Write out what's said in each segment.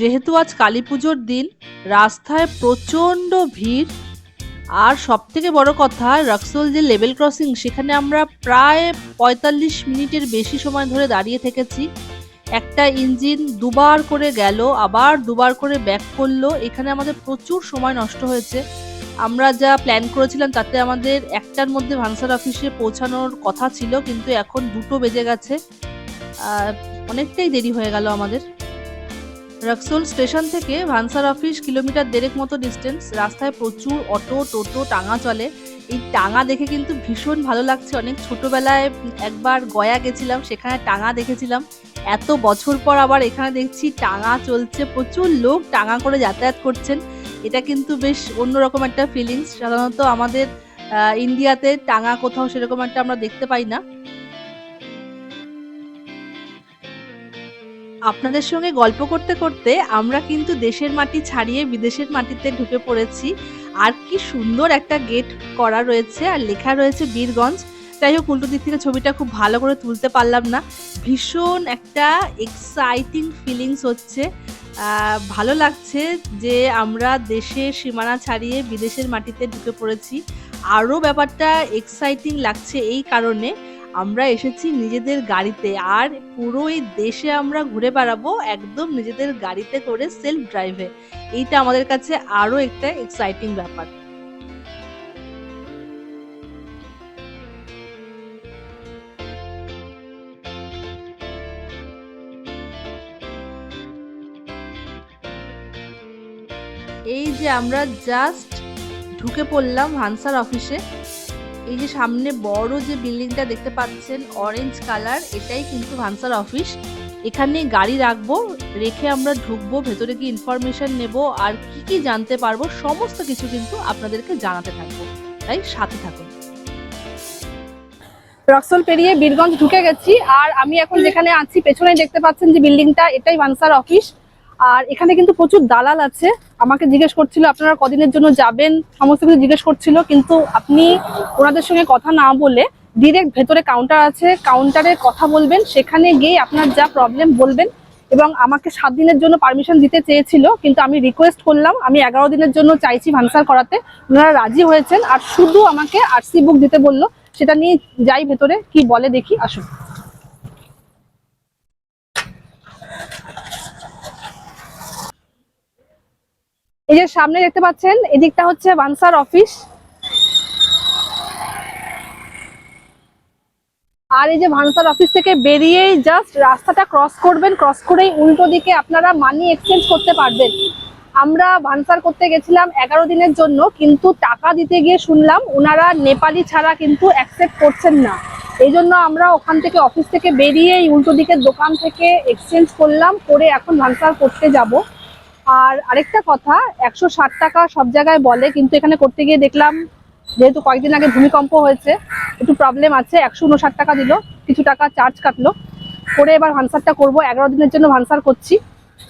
যেহেতু আজ কালী পুজোর দিন, রাস্তায় প্রচন্ড ভিড়। আর সব থেকে বড় কথা, রাক্সোল যে লেভেল ক্রসিং, সেখানে আমরা প্রায় 45 মিনিটের বেশি সময় ধরে দাঁড়িয়ে থেকেছি। একটা ইঞ্জিন দুবার করে গেল, আবার দুবার করে ব্যাক করলো। এখানে আমাদের প্রচুর সময় নষ্ট হয়েছে। আমরা যা প্ল্যান করেছিলাম তাতে আমাদের 1টার মধ্যে ভানসার অফিসে পৌঁছানোর কথা ছিল, কিন্তু এখন 2টো বেজে গেছে। অনেকটাই দেরি হয়ে গেল আমাদের। রাক্সোল স্টেশন থেকে ভানসার অফিস কিলোমিটার 1.5 মতো ডিস্টেন্স। রাস্তায় প্রচুর অটো, টোটো, টাঙা চলে। এই টাঙা দেখে কিন্তু ভীষণ ভালো লাগছে। অনেক ছোটবেলায় একবার গয়া গেছিলাম, সেখানে টাঙা দেখেছিলাম। এত বছর পর আবার এখানে দেখছি টাঙা চলছে, প্রচুর লোক টাঙা করে যাতায়াত করছেন। এটা কিন্তু বেশ অন্যরকম একটা ফিলিংস। সাধারণত আমাদের ইন্ডিয়াতে টাঙা কোথাও সেরকম একটা আমরা দেখতে পাই না। আপনাদের সঙ্গে গল্প করতে করতে আমরা কিন্তু দেশের মাটি ছাড়িয়ে বিদেশের মাটিতে ঢুকে পড়েছি। আর কি সুন্দর একটা গেট করা রয়েছে, আর লেখা রয়েছে বীরগঞ্জ। যাই হোক, উল্টো দিক থেকে ছবিটা খুব ভালো করে তুলতে পারলাম না। ভীষণ একটা এক্সাইটিং ফিলিংস হচ্ছে। ভালো লাগছে যে আমরা দেশের সীমানা ছাড়িয়ে বিদেশের মাটিতে ঢুকে পড়েছি। আরও ব্যাপারটা এক্সাইটিং লাগছে এই কারণে, আমরা এসেছি নিজেদের গাড়িতে, আর পুরো এই দেশে আমরা ঘুরে বেড়াবো একদম নিজেদের গাড়িতে করে, সেলফ ড্রাইভে। এইটা আমাদের কাছে আরো একটা এক্সাইটিং ব্যাপার। এই যে আমরা জাস্ট ঢুকে পড়লাম ভানসার অফিসে। এই যে সামনে বড় যে বিল্ডিংটা দেখতে পাচ্ছেন অরেঞ্জ কালার, এটাই কিন্তু ভানসার অফিস। এখানে গাড়ি রাখবো, রেখে আমরা ঢুকবো, ভেতরে গিয়ে ইনফরমেশন নেব, আর কি কি জানতে পারবো সমস্ত কিছু কিন্তু আপনাদেরকে জানাতে থাকবো। তাই সাথে থাকুন। রক্সোল পেরিয়ে বীরগঞ্জ ঢুকে গেছি, আর আমি এখন যেখানে আছি পেছনেই দেখতে পাচ্ছেন যে বিল্ডিংটা, এটাই ভানসার অফিস। আর এখানে কিন্তু প্রচুর দালাল আছে। আমাকে জিজ্ঞেস করছিল আপনারা কদিনের জন্য যাবেন, সমস্ত কিছু জিজ্ঞেস করছিল, কিন্তু আপনি ওনাদের সঙ্গে কথা না বলে ডিরেক্ট ভেতরে কাউন্টার আছে, কাউন্টারে কথা বলবেন, সেখানে গিয়ে আপনার যা প্রবলেম বলবেন। এবং আমাকে 7 দিনের জন্য পারমিশন দিতে চেয়েছিল, কিন্তু আমি রিকোয়েস্ট করলাম আমি 11 দিনের জন্য চাইছি ভানসার করাতে। ওনারা রাজি হয়েছেন, আর শুধু আমাকে আরসি বুক দিতে বললো। সেটা নিয়ে যাই ভেতরে, কি বলে দেখি, আসুন। এই যে সামনে দেখতে পাচ্ছেন, এদিকটা হচ্ছে ভানসার অফিস। আর এই যে ভানসার অফিস থেকে বেরিয়েই জাস্ট রাস্তাটা ক্রস করবেন, ক্রস করেই উল্টো দিকে আপনারা মানি এক্সচেঞ্জ করতে পারবেন। আমরা ভানসার করতে গেছিলাম 11 দিনের জন্য, কিন্তু টাকা দিতে গিয়ে শুনলাম ওনারা নেপালি ছাড়া কিন্তু অ্যাকসেপ্ট করছেন না। এই জন্য আমরা ওখান থেকে অফিস থেকে বেরিয়েই উল্টো দিকের দোকান থেকে এক্সচেঞ্জ করলাম, করে এখন ভানসার করতে যাব। আর আরেকটা কথা, 160 টাকা সব জায়গায় বলে, কিন্তু এখানে করতে গিয়ে দেখলাম যেহেতু কয়েকদিন আগে ভূমিকম্প হয়েছে, একটু প্রবলেম আছে, 159 টাকা দিল, কিছু টাকা চার্জ কাটলো। করে এবার ভানসারটা করব, 11 দিনের জন্য ভানসার করছি।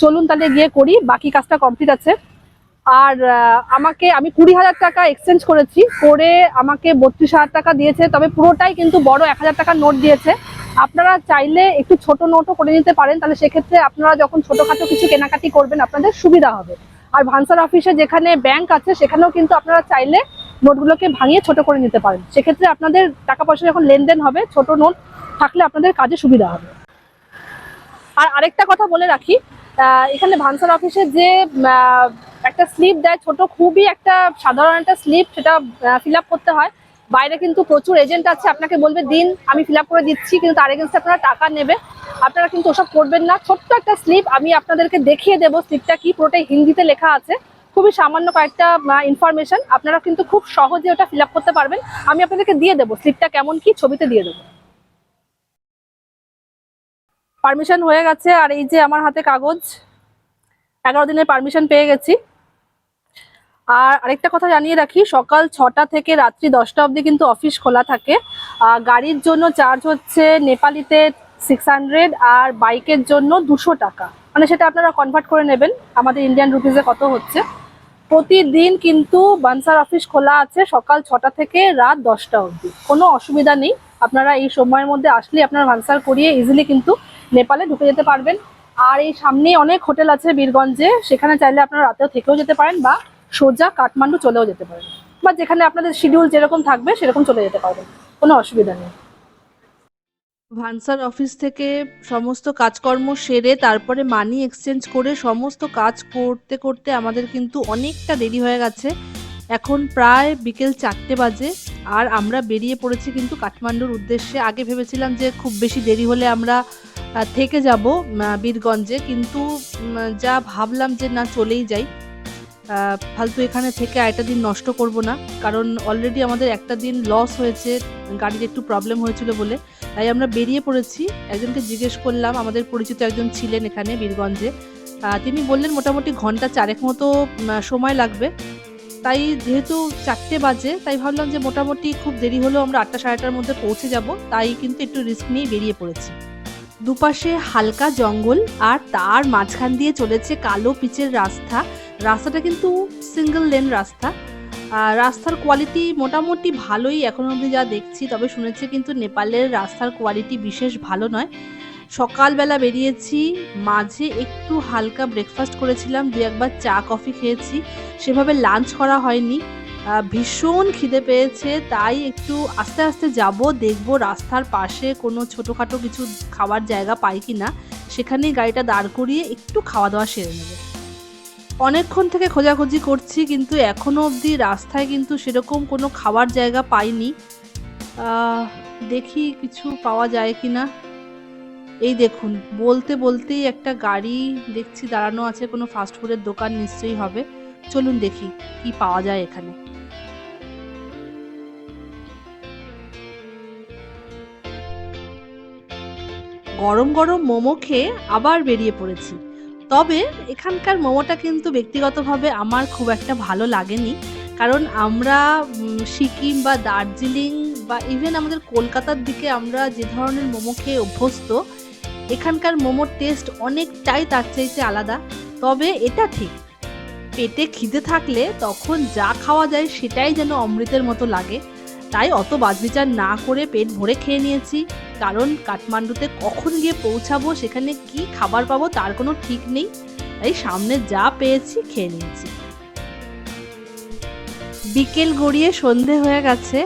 চলুন তাহলে গিয়ে করি, বাকি কাজটা কমপ্লিট আছে। আর আমি 20,000 টাকা এক্সচেঞ্জ করেছি, করে আমাকে 32,000 টাকা দিয়েছে, তবে পুরোটাই কিন্তু বড় 1,000 টাকার নোট দিয়েছে। আপনারা চাইলে একটু ছোট নোটও করে নিতে পারেন, তাহলে সেক্ষেত্রে আপনারা যখন ছোটখাটো কিছু কেনাকাটি করবেন আপনাদের সুবিধা হবে। আর ভানসার অফিসে যেখানে ব্যাংক আছে সেখানেও কিন্তু আপনারা চাইলে নোটগুলোকে ভাঙিয়ে ছোট করে নিতে পারেন। সেক্ষেত্রে আপনাদের টাকা পয়সা যখন লেনদেন হবে, ছোট নোট থাকলে আপনাদের কাজে সুবিধা হবে। আর আরেকটা কথা বলে রাখি, এখানে ভানসার অফিসে যে একটা স্লিপ দেয় ছোট, খুবই একটা সাধারণ একটা স্লিপ, সেটা ফিল আপ করতে হয়। বাইরে কিন্তু প্রচুর এজেন্ট আছে, আপনাকে বলবে দিন আমি ফিল আপ করে দিচ্ছি, কিন্তু তার এগেন্সে আপনারা টাকা নেবে। আপনারা কিন্তু ওসব করবেন না। ছোট্ট একটা স্লিপ, আমি আপনাদেরকে দেখিয়ে দেবো স্লিপটা কি, পুরোটাই হিন্দিতে লেখা আছে। খুবই সামান্য কয়েকটা ইনফরমেশন, আপনারা কিন্তু খুব সহজে ওটা ফিল আপ করতে পারবেন। আমি আপনাদেরকে দিয়ে দেবো স্লিপটা কেমন কি, ছবিতে দিয়ে দেবো। পারমিশন হয়ে গেছে, আর এই যে আমার হাতে কাগজ, 11 দিনের পারমিশন পেয়ে গেছি। আর আরেকটা কথা জানিয়ে রাখি, সকাল 6টা থেকে রাত্রি 10টা অবধি কিন্তু অফিস খোলা থাকে। গাড়ির জন্য চার্জ হচ্ছে নেপালিতে 600, আর বাইকের জন্য 200 টাকা, মানে সেটা আপনারা কনভার্ট করে নেবেন আমাদের ইন্ডিয়ান রুপিসে কত হচ্ছে। প্রতিদিন কিন্তু ভানসার অফিস খোলা আছে, সকাল 6টা থেকে রাত 10টা অবধি, কোনো অসুবিধা নেই। আপনারা এই সময়ের মধ্যে আসলে আপনারা ভানসার করিয়ে ইজিলি কিন্তু নেপালে ঢুকে যেতে পারবেন। আর এই সামনে অনেক হোটেল আছে বীরগঞ্জে, সেখানে চাইলে আপনারা রাতেও থেকেও যেতে পারেন বা সোজা কাঠমান্ডু চলেও যেতে পারেন, বা যেখানে আপনাদের শিডিউল যেরকম থাকবে সেরকম চলে যেতে পারবেন, কোনো অসুবিধা নেই। ভানসার অফিস থেকে সমস্ত কাজকর্ম সেরে তারপরে মানি এক্সচেঞ্জ করে সমস্ত কাজ করতে করতে আমাদের কিন্তু অনেকটা দেরি হয়ে গেছে। এখন প্রায় বিকেল 4টে বাজে আর আমরা বেরিয়ে পড়েছি কিন্তু কাঠমান্ডুর উদ্দেশ্যে। আগে ভেবেছিলাম যে খুব বেশি দেরি হলে আমরা থেকে যাব বীরগঞ্জে, কিন্তু যা ভাবলাম যে না চলেই যাই, ফালতু এখানে থেকে আরেকটা দিন নষ্ট করব না, কারণ অলরেডি আমাদের একটা দিন লস হয়েছে গাড়ির একটু প্রবলেম হয়েছিল বলে। তাই আমরা বেরিয়ে পড়েছি। একজনকে জিজ্ঞেস করলাম, আমাদের পরিচিত একজন ছিলেন এখানে বীরগঞ্জে, তিনি বললেন মোটামুটি ঘন্টা 4 মতো সময় লাগবে। তাই যেহেতু 4টে বাজে তাই ভাবলাম যে মোটামুটি খুব দেরি হলেও আমরা 8টা সাড়ে 8টার মধ্যে পৌঁছে যাব, তাই কিন্তু একটু রিস্ক নিয়ে বেরিয়ে পড়েছি। দুপাশে হালকা জঙ্গল আর তার মাঝখান দিয়ে চলেছে কালো পিচের রাস্তা। রাস্তাটা কিন্তু সিঙ্গেল লেন রাস্তা। রাস্তার কোয়ালিটি মোটামুটি ভালোই এখন অবধি যা দেখছি, তবে শুনেছি কিন্তু নেপালের রাস্তার কোয়ালিটি বিশেষ ভালো নয়। সকালবেলা বেরিয়েছি, মাঝে একটু হালকা ব্রেকফাস্ট করেছিলাম, দু একবার চা কফি খেয়েছি, সেভাবে লাঞ্চ করা হয়নি। ভীষণ খিদে পেয়েছে, তাই একটু আস্তে আস্তে যাব, দেখব রাস্তার পাশে কোনো ছোটোখাটো কিছু খাবার জায়গা পাই কি না, সেখানেই গাড়িটা দাঁড় করিয়ে একটু খাওয়া দাওয়া সেরে নেব। অনেকক্ষণ থেকে খোঁজাখুঁজি করছি কিন্তু এখনো অবধি রাস্তায় কিন্তু সেরকম কোনো খাবার জায়গা পাইনি। দেখি কিছু পাওয়া যায় কি না। এই দেখুন, বলতে বলতেই একটা গাড়ি দেখছি দাঁড়ানো আছে, কোনো ফাস্টফুডের দোকান নিশ্চয়ই হবে। চলুন দেখি কি পাওয়া যায় এখানে। গরম গরম মোমো খেয়ে আবার বেরিয়ে পড়েছি। তবে এখানকার মোমোটা কিন্তু ব্যক্তিগতভাবে আমার খুব একটা ভালো লাগেনি, কারণ আমরা সিকিম বা দার্জিলিং বা ইভেন আমাদের কলকাতার দিকে আমরা যে ধরনের মোমো খেয়ে অভ্যস্ত, এখানকার মোমোর টেস্ট অনেকটাই তার চাইতে আলাদা। তবে এটা ঠিক, পেটে খিদে থাকলে তখন যা খাওয়া যায় সেটাই যেন অমৃতের মতো লাগে। তাই অত বাছবিচার না করে পেট ভরে খেয়ে নিয়েছি, কারণ কাঠমান্ডুতে কখন গিয়ে পৌঁছাবো, সেখানে কি খাবার পাবো তার কোনো ঠিক নেই। তাই সামনে যা পেয়েছি খেয়ে নিয়েছি। বিকেল গড়িয়ে সন্ধে হয়ে গেছে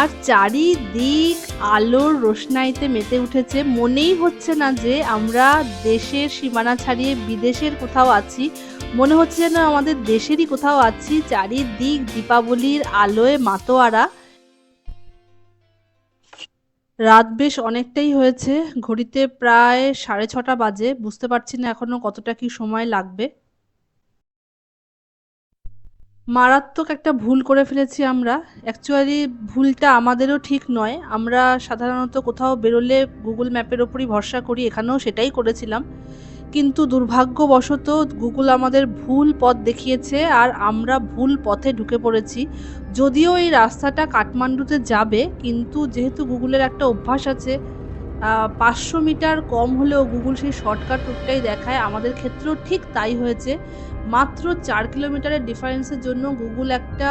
আর চারিদিক আলোর রোশনাইতে মেতে উঠেছে। মনেই হচ্ছে না যে আমরা দেশের সীমানা ছাড়িয়ে বিদেশের কোথাও আছি, মনে হচ্ছে যেন আমাদের দেশেরই কোথাও আছি। চারিদিক দীপাবলির আলোয় মাতোয়ারা। রাত বেশ অনেকটাই হয়েছে, ঘড়িতে প্রায় 6:30 বাজে। বুঝতে পারছি না এখনো কতটা কি সময় লাগবে। মারাত্মক একটা ভুল করে ফেলেছি আমরা। অ্যাকচুয়ালি ভুলটা আমাদেরও ঠিক নয়। আমরা সাধারণত কোথাও বেরোলে গুগল ম্যাপের ওপরই ভরসা করি, এখানেও সেটাই করেছিলাম। কিন্তু দুর্ভাগ্যবশত গুগল আমাদের ভুল পথ দেখিয়েছে আর আমরা ভুল পথে ঢুকে পড়েছি। যদিও এই রাস্তাটা কাঠমান্ডুতে যাবে, কিন্তু যেহেতু গুগলের একটা অভ্যাস আছে 500 মিটার কম হলেও গুগল সেই শর্টকাট রুটটাই দেখায়, আমাদের ক্ষেত্রেও ঠিক তাই হয়েছে। মাত্র 4 কিলোমিটারের ডিফারেন্সের জন্য গুগল একটা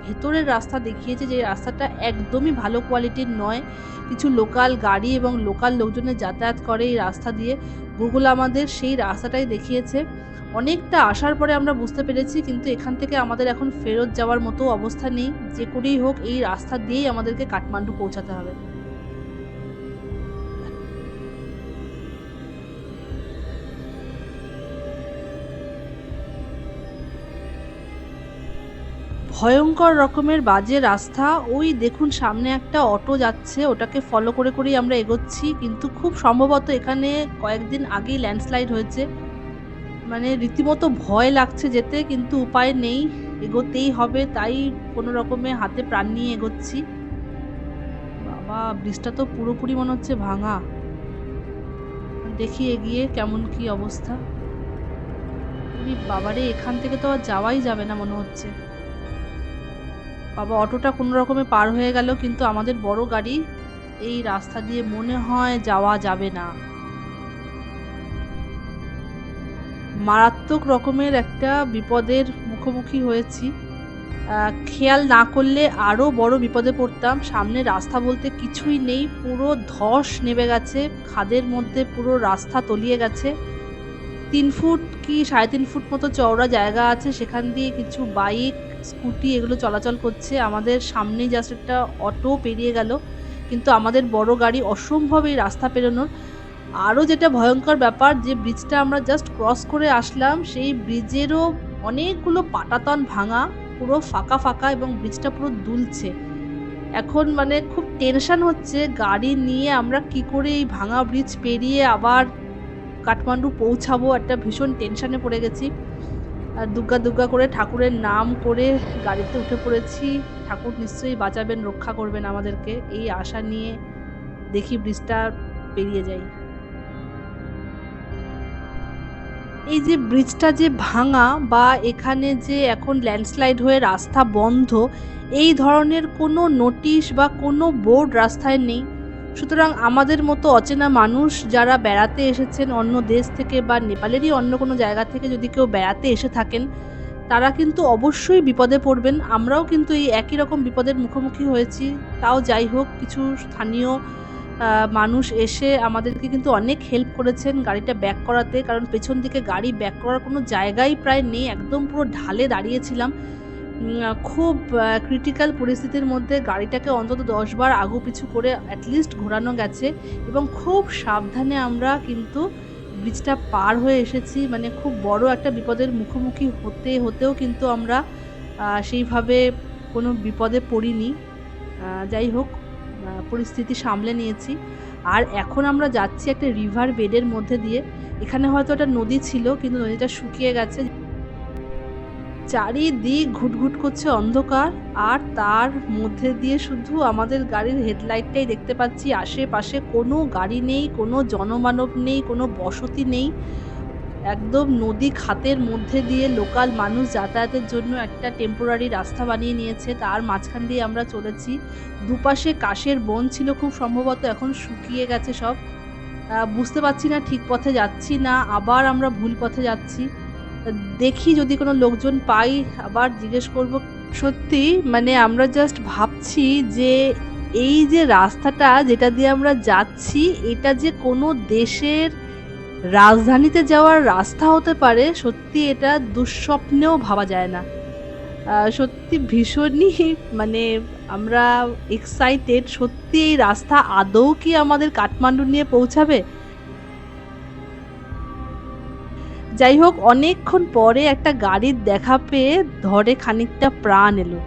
ভেতরের রাস্তা দেখিয়েছে, যে রাস্তাটা একদমই ভালো কোয়ালিটির নয়। কিছু লোকাল গাড়ি এবং লোকাল লোকজনের যাতায়াত করে এই রাস্তা দিয়ে। গুগল আমাদের সেই রাস্তাটাই দেখিয়েছে। অনেকটা আসার পরে আমরা বুঝতে পেরেছি, কিন্তু এখান থেকে আমাদের এখন ফেরত যাওয়ার মতো অবস্থা নেই। যে করেই হোক এই রাস্তা দিয়েই আমাদেরকে কাঠমান্ডু পৌঁছাতে হবে। ভয়ঙ্কর রকমের বাজে রাস্তা। ওই দেখুন সামনে একটা অটো যাচ্ছে, ওটাকে ফলো করে করেই আমরা এগোচ্ছি, কিন্তু খুব সম্ভবত এখানে কয়েকদিন আগেই ল্যান্ডস্লাইড হয়েছে। মানে রীতিমতো ভয় লাগছে যেতে, কিন্তু উপায় নেই, এগোতেই হবে। তাই কোনো রকমে হাতে প্রাণ নিয়ে এগোচ্ছি। বাবা, ব্রিজটা তো পুরোপুরি মনে হচ্ছে ভাঙা। দেখি এগিয়ে কেমন কি অবস্থা। বাবারে, এখান থেকে তো আর যাওয়াই যাবে না মনে হচ্ছে। বাবা, অটোটা কোনো রকমে পার হয়ে গেল, কিন্তু আমাদের বড় গাড়ি এই রাস্তা দিয়ে মনে হয় যাওয়া যাবে না। মারাত্মক রকমের একটা বিপদের মুখোমুখি হয়েছি। খেয়াল না করলে আরও বড় বিপদে পড়তাম। সামনে রাস্তা বলতে কিছুই নেই, পুরো ধস নেমে গেছে, খাদের মধ্যে পুরো রাস্তা তলিয়ে গেছে। ৩ ফুট কি ৩.৫ ফুট মতো চওড়া জায়গা আছে, সেখান দিয়ে কিছু বাইক, স্কুটি এগুলো চলাচল করছে। আমাদের সামনেই জাস্ট একটা অটো পেরিয়ে গেল, কিন্তু আমাদের বড় গাড়ি অসম্ভব এই রাস্তা পেরোনোর। আরও যেটা ভয়ঙ্কর ব্যাপার, যে ব্রিজটা আমরা জাস্ট ক্রস করে আসলাম, সেই ব্রিজেরও অনেকগুলো পাটাতন ভাঙা, পুরো ফাঁকা ফাঁকা, এবং ব্রিজটা পুরো দুলছে। এখন মানে খুব টেনশন হচ্ছে গাড়ি নিয়ে আমরা কি করে এই ভাঙা ব্রিজ পেরিয়ে আবার কাঠমান্ডু পৌঁছাবো, একটা ভীষণ টেনশনে পড়ে গেছি। দুগ্গা দুগ্গা করে ঠাকুরের নাম করে গাড়িতে উঠে পড়েছি। ঠাকুর নিশ্চয়ই বাঁচাবেন, রক্ষা করবেন আমাদেরকে, এই আশা নিয়ে দেখি ব্রিজটা পেরিয়ে যাই। এই যে ব্রিজটা যে ভাঙা, বা এখানে যে এখন ল্যান্ডস্লাইড হয়ে রাস্তা বন্ধ, এই ধরনের কোনো নোটিশ বা কোনো বোর্ড রাস্তায় নেই। সুতরাং আমাদের মতো অচেনা মানুষ যারা বেড়াতে এসেছেন অন্য দেশ থেকে বা নেপালেরই অন্য কোনো জায়গা থেকে যদি কেউ বেড়াতে এসে থাকেন, তারা কিন্তু অবশ্যই বিপদে পড়বেন। আমরাও কিন্তু এই একই রকম বিপদের মুখোমুখি হয়েছি। তাও যাই হোক, কিছু স্থানীয় মানুষ এসে আমাদেরকে কিন্তু অনেক হেল্প করেছেন গাড়িটা ব্যাক করাতে, কারণ পেছন দিকে গাড়ি ব্যাক করার কোনো জায়গাই প্রায় নেই, একদম পুরো ঢালে দাঁড়িয়েছিলাম। খুব ক্রিটিক্যাল পরিস্থিতির মধ্যে গাড়িটাকে অন্তত 10 বার আগু পিছু করে অ্যাটলিস্ট ঘোরানো গেছে, এবং খুব সাবধানে আমরা কিন্তু ব্রিজটা পার হয়ে এসেছি। মানে খুব বড় একটা বিপদের মুখোমুখি হতেও কিন্তু আমরা সেইভাবে কোনো বিপদে পড়িনি। যাই হোক, পরিস্থিতি সামলে নিয়েছি। আর এখন আমরা যাচ্ছি একটা রিভার বেডের মধ্যে দিয়ে। এখানে হয়তো একটা নদী ছিল, কিন্তু নদীটা শুকিয়ে গেছে। চারিদিক ঘুটঘুট করছে অন্ধকার, আর তার মধ্যে দিয়ে শুধু আমাদের গাড়ির হেডলাইটটাই দেখতে পাচ্ছি। আশেপাশে কোনো গাড়ি নেই, কোনো জনমানব নেই, কোনো বসতি নেই। একদম নদী খাতের মধ্যে দিয়ে লোকাল মানুষ যাতায়াতের জন্য একটা টেম্পোরারি রাস্তা বানিয়ে নিয়েছে, তার মাঝখান দিয়ে আমরা চলেছি। দুপাশে কাশের বন ছিল খুব সম্ভবত, এখন শুকিয়ে গেছে সব। বুঝতে পারছি না ঠিক পথে যাচ্ছি না আবার আমরা ভুল পথে যাচ্ছি। দেখি যদি কোনো লোকজন পাই আবার জিজ্ঞেস করব। সত্যি মানে আমরা জাস্ট ভাবছি যে এই যে রাস্তাটা যেটা দিয়ে আমরা যাচ্ছি, এটা যে কোনো দেশের রাজধানীতে যাওয়ার রাস্তা হতে পারে, সত্যি এটা দুঃস্বপ্নেও ভাবা যায় না। সত্যি ভীষণই মানে আমরা এক্সাইটেড। সত্যি এই রাস্তা আদৌ কি আমাদের কাঠমান্ডু নিয়ে পৌঁছাবে? যাই হোক, অনেকক্ষণ পরে একটা গাড়ির দেখা পেয়ে ধরে খানিকটা প্রাণ এলো।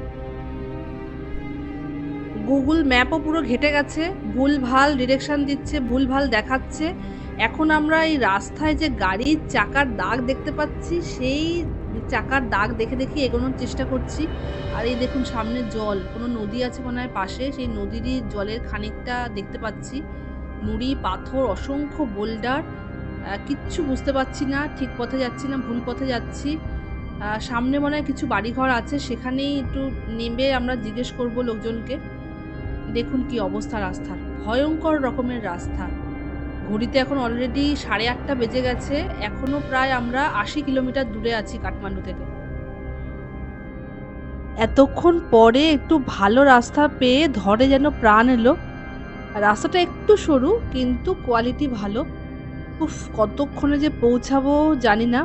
গুগল ম্যাপও পুরো ঘেটে গেছে, ভুলভাল ডিরেকশন দিচ্ছে, ভুলভাল দেখাচ্ছে। এখন আমরা এই রাস্তায় যে গাড়ির চাকার দাগ দেখতে পাচ্ছি, সেই চাকার দাগ দেখে দেখে এগোনোর চেষ্টা করছি। আর এই দেখুন সামনে জল, কোনো নদী আছে মনে হয় পাশে, সেই নদীরই জলের খানিকটা দেখতে পাচ্ছি। নুড়ি পাথর, অসংখ্য বোল্ডার, কিচ্ছু বুঝতে পারছি না ঠিক পথে যাচ্ছি না ভুল পথে যাচ্ছি। সামনে মনে হয় কিছু বাড়িঘর আছে, সেখানেই একটু নেমে আমরা জিজ্ঞেস করব লোকজনকে। দেখুন কি অবস্থা রাস্তার, ভয়ঙ্কর রকমের রাস্তা। ঘড়িতে এখন অলরেডি 8:30 বেজে গেছে, এখনো প্রায় আমরা 80 কিলোমিটার দূরে আছি কাঠমান্ডু থেকে। এতক্ষণ পরে একটু ভালো রাস্তা পেয়ে ধরে যেন প্রাণ এলো। রাস্তাটা একটু সরু, কিন্তু কোয়ালিটি ভালো। উফ, কতক্ষণে যে পৌঁছাবো জানি না।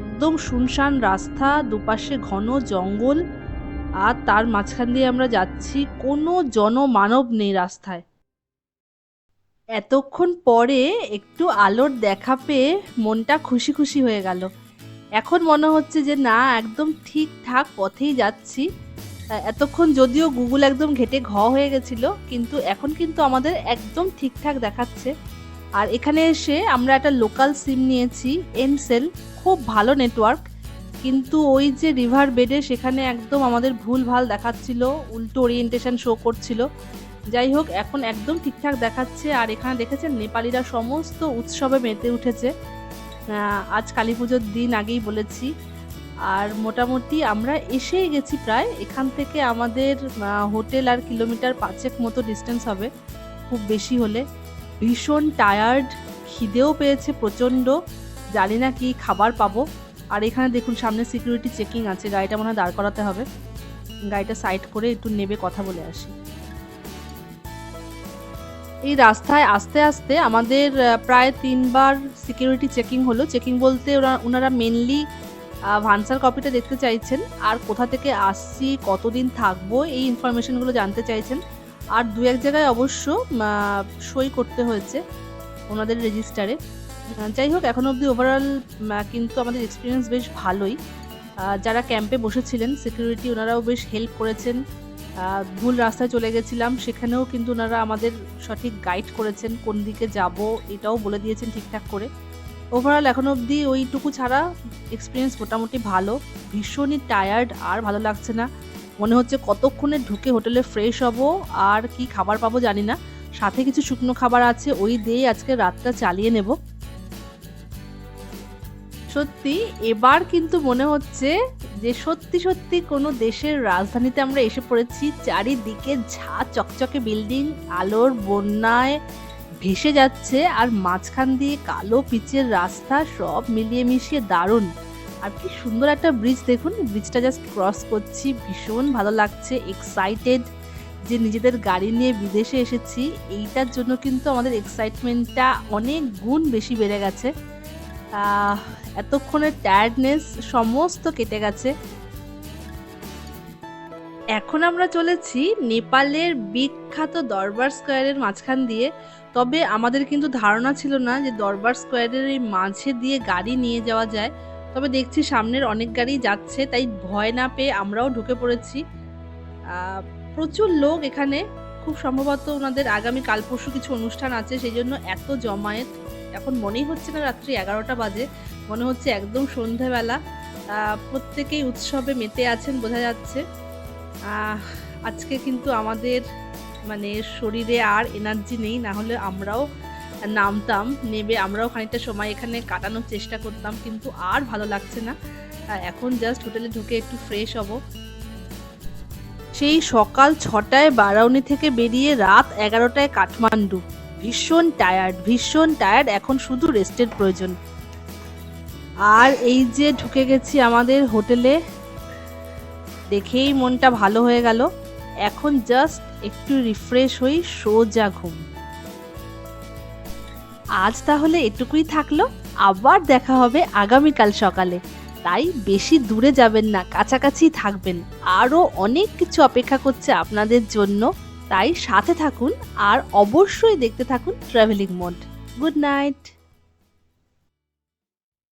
একদম শুনশান রাস্তা, দুপাশে ঘন জঙ্গল, আর তার মাঝখান দিয়ে আমরা যাচ্ছি, কোনো জনমানব নেই রাস্তায়। এতক্ষণ পরে একটু আলোর দেখা পেয়ে মনটা খুশি খুশি হয়ে গেল। এখন মনে হচ্ছে যে না, একদম ঠিকঠাক পথেই যাচ্ছি। এতক্ষণ যদিও গুগল একদম ঘেটে হয়ে গেছিল, কিন্তু এখন কিন্তু আমাদের একদম ঠিকঠাক দেখাচ্ছে। আর এখানে এসে আমরা একটা লোকাল সিম নিয়েছি, এনসেল, খুব ভালো নেটওয়ার্ক। কিন্তু ওই যে রিভার বেডে সেখানে একদম আমাদের ভুলভাল দেখাচ্ছিল, উল্টো ওরিয়েন্টেশন শো করছিল। যাই হোক, এখন একদম ঠিকঠাক দেখাচ্ছে। আর এখানে দেখেছেন নেপালিরা সমস্ত উৎসবে মেতে উঠেছে। আজ কালী পুজোর দিন, আগেই বলেছি। আর মোটামুটি আমরা এসেই গেছি প্রায়। এখান থেকে আমাদের হোটেল আর কিলোমিটার 5 মতো ডিস্টেন্স হবে, খুব বেশি হলে। ভীষণ টায়ার্ড, খিদেও পেয়েছে প্রচণ্ড, জানি না কি খাবার পাবো। আর এখানে দেখুন সামনে সিকিউরিটি চেকিং আছে, গাড়িটা মনে হয় দাঁড় করাতে হবে। গাড়িটা সাইড করে একটু নেবে কথা বলে আসি। এই রাস্তায় আসতে আসতে আমাদের প্রায় ৩ বার সিকিউরিটি চেকিং হলো। চেকিং বলতে ওনারা মেইনলি ভানসার কপিটা দেখতে চাইছেন, আর কোথা থেকে আসছি, কতদিন থাকবো এই ইনফরমেশনগুলো জানতে চাইছেন। আর ২-১ জায়গায় অবশ্য সই করতে হয়েছে ওনাদের রেজিস্টারে। যাই হোক, এখনো অবধি ওভারঅল কিন্তু আমাদের এক্সপিরিয়েন্স বেশ ভালোই। যারা ক্যাম্পে বসেছিলেন সিকিউরিটি, ওনারাও বেশ হেল্প করেছেন। ভুল রাস্তায় চলে গেছিলাম, সেখানেও কিন্তু ওনারা আমাদের সঠিক গাইড করেছেন, কোন দিকে যাব এটাও বলে দিয়েছেন ঠিকঠাক করে। ওভারঅল এখনো অবধি ওইটুকু ছাড়া এক্সপিরিয়েন্স মোটামুটি ভালো। ভীষণই টায়ার্ড, আর ভালো লাগছে না। মনে হচ্ছে কতক্ষণে ঢুকে হোটেলে ফ্রেশ হব, আর কি খাবার পাবো জানি না। সাথে কিছু শুকনো খাবার আছে, ওই দিয়ে আজকে রাতটা চালিয়ে নেব। সত্যি এবার কিন্তু মনে হচ্ছে যে সত্যি সত্যি কোনো দেশের রাজধানীতে আমরা এসে পড়েছি। চারিদিকে ঝা চকচকে বিল্ডিং আলোর বন্যায় ভেসে যাচ্ছে, আর মাঝখান দিয়ে কালো পিচের রাস্তা, সব মিলিয়ে মিশিয়ে দারুণ। আর কি সুন্দর একটা ব্রিজ, দেখুন ব্রিজটা জাস্ট ক্রস করছি, ভীষণ ভালো লাগছে। এক্সাইটেড যে নিজেদের গাড়ি নিয়ে বিদেশে এসেছি, এইটার জন্য কিন্তু আমাদের এক্সাইটমেন্টটা অনেক গুণ বেশি বেড়ে গেছে। এতক্ষণের টায়ার্ডনেস সমস্ত কেটে গেছে। এখন আমরা চলেছি নেপালের বিখ্যাত দরবার স্কোয়ারের মাঝখান দিয়ে। তবে আমাদের কিন্তু ধারণা ছিল না যে দরবার স্কোয়ারের এই মাঝে দিয়ে গাড়ি নিয়ে যাওয়া যায়। তবে দেখছি সামনের অনেক গাড়ি যাচ্ছে, তাই ভয় না পেয়ে আমরাও ঢুকে পড়েছি। প্রচুর লোক এখানে, খুব সম্ভবত ওনাদের আগামী কাল পরশু কিছু অনুষ্ঠান আছে, সেই জন্য এত জমায়েত। এখন মনেই হচ্ছে না রাত্রি 11টা বাজে, মনে হচ্ছে একদম সন্ধ্যাবেলা। প্রত্যেকেই উৎসবে মেতে আছেন বোঝা যাচ্ছে। আজকে কিন্তু আমাদের মানে শরীরে আর এনার্জি নেই, না হলে আমরাও নামতাম, নেবে আমরাও খানিকটা সময় এখানে কাটানোর চেষ্টা করতাম, কিন্তু আর ভালো লাগছে না। এখন জাস্ট হোটেলে ঢুকে একটু ফ্রেশ হব। সেই সকাল 6টায় বারাউনি থেকে বেরিয়ে রাত 11টায় কাঠমান্ডু। ভীষণ টায়ার্ড, এখন শুধু রেস্টের প্রয়োজন। আর এই যে ঢুকে গেছি আমাদের হোটেলে, দেখেই মনটা ভালো হয়ে গেল। এখন জাস্ট একটু রিফ্রেশ হই, সোজা ঘুম। আজ তাহলে এটুকুই থাকলো, আবার দেখা হবে আগামীকাল সকালে। তাই বেশি দূরে যাবেন না, কাছাকাছি থাকবেন। আরও অনেক কিছু অপেক্ষা করছে আপনাদের জন্য, তাই সাথে থাকুন আর অবশ্যই দেখতে থাকুন ট্রাভেলিং মোড। Good night.